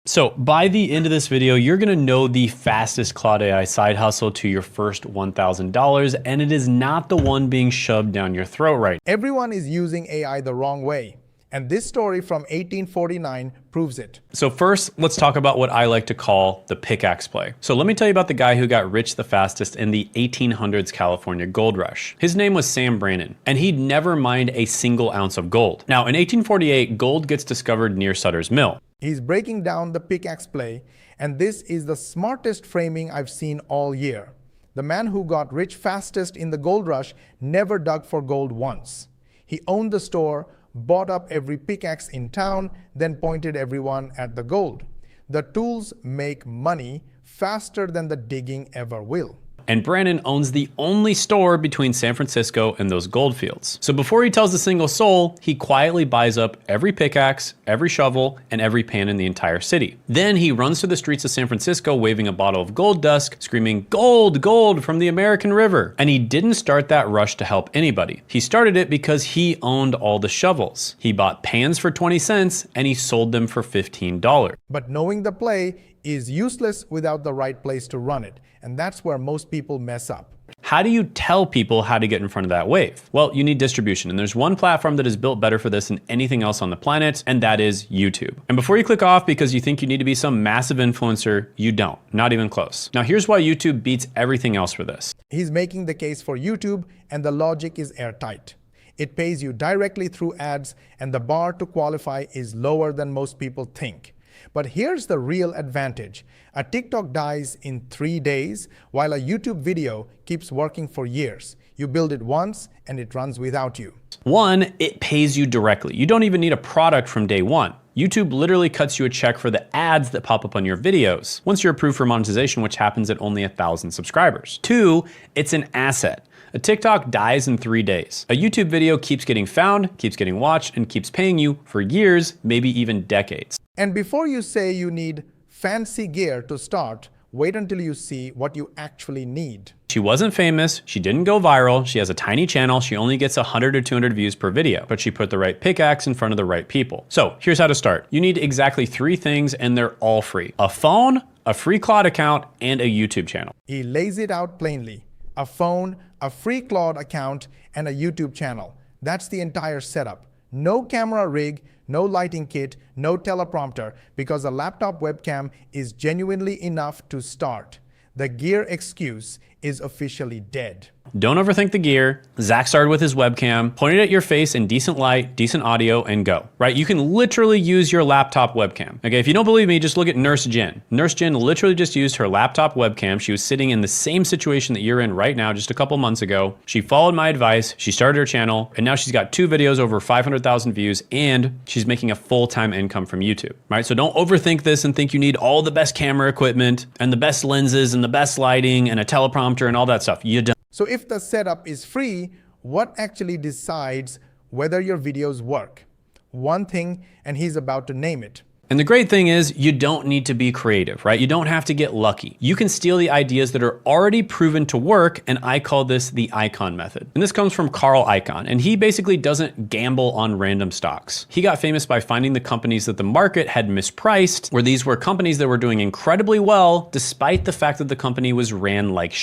So by the end of this video, you're gonna know the fastest Claude AI side hustle to your first $1,000, and it is not the one being shoved down your throat right now. Everyone is using AI the wrong way, and this story from 1849 proves it. So first, let's talk about what I like to call the pickaxe play. So let me tell you about the guy who got rich the fastest in the 1800s California gold rush. His name was Sam Brannan, and he'd never mined a single ounce of gold. Now, in 1848, gold gets discovered near Sutter's Mill. He's breaking down the pickaxe play, and this is the smartest framing I've seen all year. The man who got rich fastest in the gold rush never dug for gold once. He owned the store, bought up every pickaxe in town, then pointed everyone at the gold. The tools make money faster than the digging ever will. And Brannan owns the only store between San Francisco and those gold fields. So before he tells a single soul, he quietly buys up every pickaxe, every shovel, and every pan in the entire city. Then he runs through the streets of San Francisco waving a bottle of gold dust, screaming, "Gold, gold from the American River." And he didn't start that rush to help anybody. He started it because he owned all the shovels. He bought pans for 20 cents and he sold them for $15. But knowing the play is useless without the right place to run it. And that's where most people mess up. How do you tell people how to get in front of that wave? Well, you need distribution, and there's one platform that is built better for this than anything else on the planet, and that is YouTube. And before you click off because you think you need to be some massive influencer, you don't, not even close. Now here's why YouTube beats everything else for this. He's making the case for YouTube, and the logic is airtight. It pays you directly through ads, and the bar to qualify is lower than most people think. But here's the real advantage. A TikTok dies in 3 days, while a YouTube video keeps working for years. You build it once, and it runs without you. One, it pays you directly. You don't even need a product from day one. YouTube literally cuts you a check for the ads that pop up on your videos, once you're approved for monetization, which happens at only 1,000 subscribers. Two, it's an asset. A TikTok dies in 3 days. A YouTube video keeps getting found, keeps getting watched, and keeps paying you for years, maybe even decades. And before you say you need fancy gear to start, wait until you see what you actually need. She wasn't famous, she didn't go viral, she has a tiny channel, she only gets 100 or 200 views per video, but she put the right pickaxe in front of the right people. So here's how to start. You need exactly 3 things, and they're all free. A phone, a free Claude account, and a YouTube channel. He lays it out plainly. A phone, a free Claude account, and a YouTube channel. That's the entire setup. No camera rig, no lighting kit, no teleprompter, because a laptop webcam is genuinely enough to start. The gear excuse is officially dead. Don't overthink the gear. Zach started with his webcam, pointed at your face in decent light, decent audio, and go, right? You can literally use your laptop webcam. Okay, if you don't believe me, just look at Nurse Jen. Nurse Jen literally just used her laptop webcam. She was sitting in the same situation that you're in right now, just a couple months ago. She followed my advice, she started her channel, and now she's got 2 videos over 500,000 views, and she's making a full-time income from YouTube, right? So don't overthink this and think you need all the best camera equipment and the best lenses and the best lighting and a teleprompter and all that stuff. You don't. So if the setup is free, what actually decides whether your videos work? One thing, and he's about to name it. And the great thing is you don't need to be creative, right? You don't have to get lucky. You can steal the ideas that are already proven to work, and I call this the icon method. And this comes from Carl Icahn, and he basically doesn't gamble on random stocks. He got famous by finding the companies that the market had mispriced, where these were companies that were doing incredibly well, despite the fact that the company was ran like shit.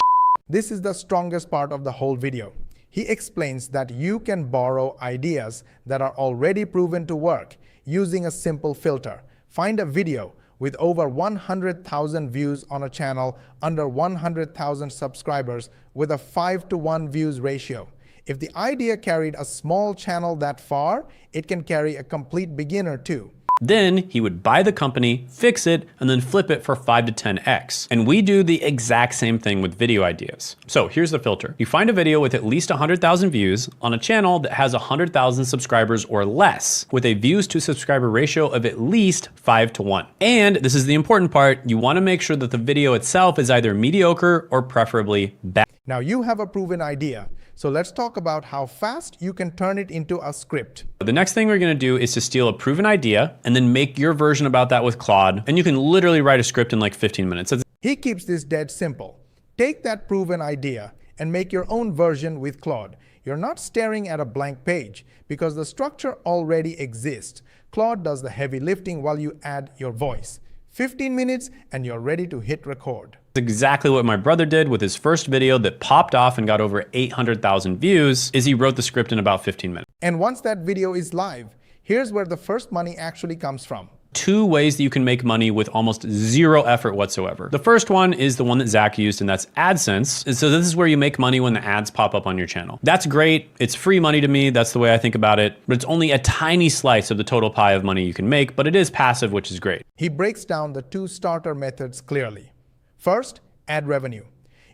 This is the strongest part of the whole video. He explains that you can borrow ideas that are already proven to work using a simple filter. Find a video with over 100,000 views on a channel under 100,000 subscribers with a 5:1 views ratio. If the idea carried a small channel that far, it can carry a complete beginner too. Then he would buy the company, fix it, and then flip it for 5 to 10x. And we do the exact same thing with video ideas. So here's the filter. You find a video with at least 100,000 views on a channel that has 100,000 subscribers or less, with a views to subscriber ratio of at least 5:1. And this is the important part, you wanna make sure that the video itself is either mediocre or preferably bad. Now you have a proven idea. So let's talk about how fast you can turn it into a script. The next thing we're gonna do is to steal a proven idea and then make your version about that with Claude. And you can literally write a script in like 15 minutes. He keeps this dead simple. Take that proven idea and make your own version with Claude. You're not staring at a blank page because the structure already exists. Claude does the heavy lifting while you add your voice. 15 minutes and you're ready to hit record. It's exactly what my brother did with his first video that popped off and got over 800,000 views, is he wrote the script in about 15 minutes. And once that video is live, here's where the first money actually comes from. 2 ways that you can make money with almost zero effort whatsoever. The first one is the one that Zach used, and that's AdSense. And so this is where you make money when the ads pop up on your channel. That's great. It's free money to me. That's the way I think about it. But it's only a tiny slice of the total pie of money you can make, but it is passive, which is great. He breaks down the 2 starter methods clearly. First, ad revenue.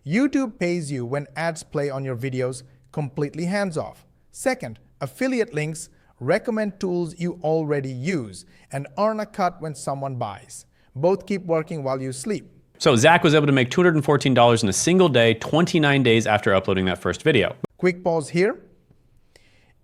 YouTube pays you when ads play on your videos completely hands-off. Second, affiliate links. Recommend tools you already use and earn a cut when someone buys. Both keep working while you sleep. So Zach was able to make $214 in a single day, 29 days after uploading that first video. Quick pause here.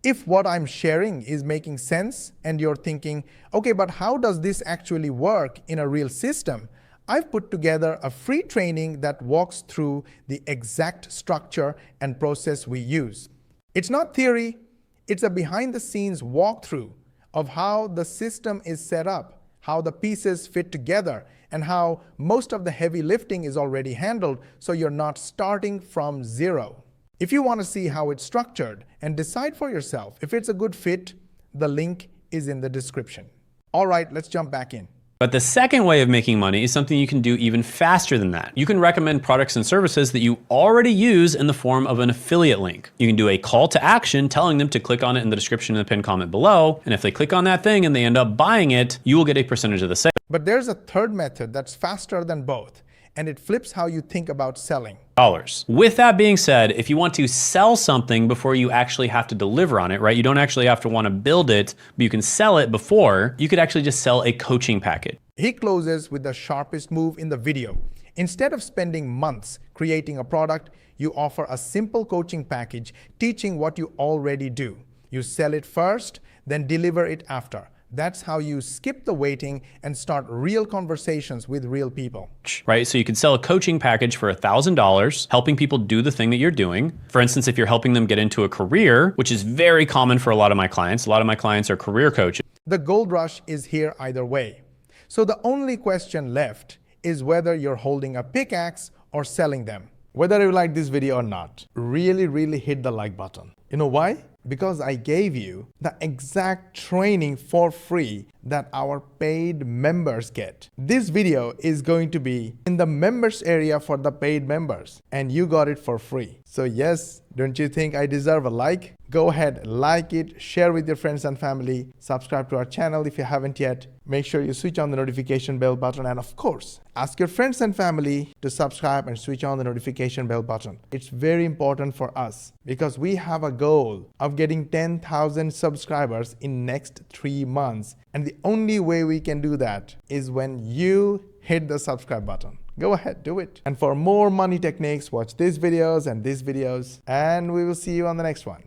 If what I'm sharing is making sense and you're thinking, okay, but how does this actually work in a real system? I've put together a free training that walks through the exact structure and process we use. It's not theory. It's a behind-the-scenes walkthrough of how the system is set up, how the pieces fit together, and how most of the heavy lifting is already handled, so you're not starting from zero. If you want to see how it's structured and decide for yourself if it's a good fit, the link is in the description. All right, let's jump back in. But the second way of making money is something you can do even faster than that. You can recommend products and services that you already use in the form of an affiliate link. You can do a call to action telling them to click on it in the description and the pinned comment below. And if they click on that thing and they end up buying it, you will get a percentage of the sale. But there's a third method that's faster than both, and it flips how you think about selling. With that being said, if you want to sell something before you actually have to deliver on it, right? You don't actually have to want to build it, but you can sell it before, you could actually just sell a coaching package. He closes with the sharpest move in the video. Instead of spending months creating a product, you offer a simple coaching package teaching what you already do. You sell it first, then deliver it after. That's how you skip the waiting and start real conversations with real people. Right? So you could sell a coaching package for $1,000, helping people do the thing that you're doing. For instance, if you're helping them get into a career, which is very common for a lot of my clients. A lot of my clients are career coaches. The gold rush is here either way. So the only question left is whether you're holding a pickaxe or selling them. Whether you like this video or not, really hit the like button. You know why? Because I gave you the exact training for free that our paid members get. This video is going to be in the members area for the paid members, and you got it for free. So yes, don't you think I deserve a like? Go ahead, like it, share with your friends and family, subscribe to our channel if you haven't yet. Make sure you switch on the notification bell button, and of course, ask your friends and family to subscribe and switch on the notification bell button. It's very important for us because we have a goal of getting 10,000 subscribers in next 3 months. And the only way we can do that is when you hit the subscribe button. Go ahead, do it. And for more money techniques, watch these videos, and we will see you on the next one.